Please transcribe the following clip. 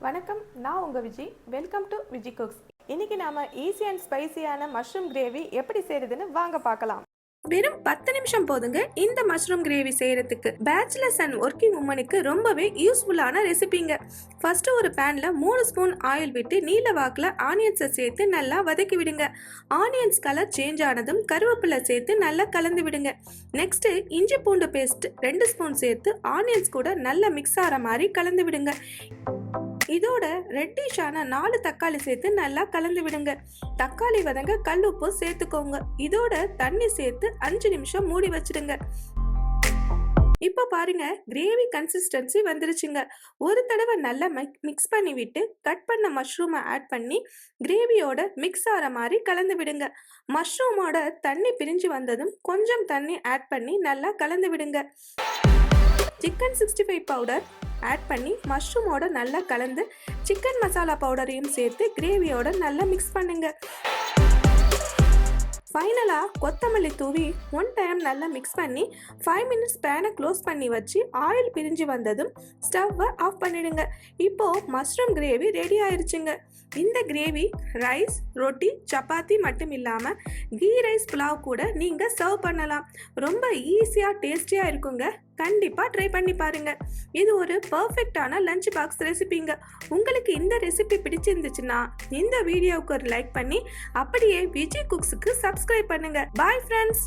வணக்கம், நான் உங்கள் Viji. Welcome to Viji cooks. இன்னைக்கு நாம ஈஸி அண்ட் ஸ்பைசியான மஷ்ரூம் கிரேவி எப்படி செய்யறதுன்னு வாங்க பார்க்கலாம். வெறும் 10 நிமிஷம் போதுங்க இந்த மஷ்ரூம் கிரேவி செய்யறதுக்கு. பேச்சுலர்ஸ் அண்ட் ஒர்க்கிங் உமனுக்கு ரொம்பவே யூஸ்ஃபுல்லான ரெசிபிங்க. ஃபர்ஸ்ட் ஒரு பேன்ல 3 ஸ்பூன் ஆயில் விட்டு நீல வாக்குல ஆனியன்ஸை சேர்த்து நல்லா வதக்கி விடுங்க. ஆனியன்ஸ் கலர் சேஞ்ச் ஆனதும் கருவேப்பிலை சேர்த்து நல்லா கலந்து விடுங்க. நெக்ஸ்ட் இஞ்சி பூண்டு பேஸ்ட் 2 ஸ்பூன் சேர்த்து ஆனியன்ஸ் கூட நல்லா மிக்ஸ் ஆகிற மாதிரி கலந்து விடுங்க. இதோட ரெட்டிஷான 4 தக்காளி சேர்த்து நல்லா கலந்து விடுங்க. தக்காளி வதங்க கல் உப்பு சேர்த்துக்கோங்க. இதோட தண்ணி சேர்த்து 5 நிமிஷம் மூடி வச்சிடுங்க. இப்போ பாருங்க, கிரேவி கன்சிஸ்டன்சி வந்துருச்சுங்க. ஒரு தடவை நல்லா மிக்ஸ் பண்ணி விட்டு கட் பண்ண மஷ்ரூமை ஆட் பண்ணி கிரேவியோட மிக்ஸ் ஆகிற மாதிரி கலந்து விடுங்க. மஷ்ரூமோட தண்ணி பிரிஞ்சு வந்ததும் கொஞ்சம் தண்ணி ஆட் பண்ணி நல்லா கலந்து விடுங்க. சிக்கன் 65 பவுடர் ஆட் பண்ணி மஷ்ரூமோட நல்லா கலந்து சிக்கன் மசாலா பவுடரையும் சேர்த்து கிரேவியோட நல்லா மிக்ஸ் பண்ணுங்க. ஃபைனலாக கொத்தமல்லி தூவி 1 டைம் நல்லா மிக்ஸ் பண்ணி 5 மினிட்ஸ் பேனை க்ளோஸ் பண்ணி வச்சு ஆயில் பிரிஞ்சு வந்ததும் ஸ்டவ்வை ஆஃப் பண்ணிடுங்க. இப்போது மஷ்ரூம் கிரேவி ரெடி ஆயிடுச்சுங்க. இந்த கிரேவி ரைஸ், ரொட்டி, சப்பாத்தி மட்டும் இல்லாமல் கீ ரைஸ் புலாவ் கூட நீங்கள் சர்வ் பண்ணலாம். ரொம்ப ஈஸியாக டேஸ்டியாக இருக்குங்க. கண்டிப்பாக ட்ரை பண்ணி பாருங்க. இது ஒரு பர்ஃபெக்டான லஞ்ச் பாக்ஸ் ரெசிபிங்க. உங்களுக்கு இந்த ரெசிபி பிடிச்சிருந்துச்சுன்னா இந்த வீடியோவுக்கு ஒரு லைக் பண்ணி அப்படியே விஜய் குக்ஸுக்கு சப்ஸ்கிரைப் பண்ணுங்க. Bye friends.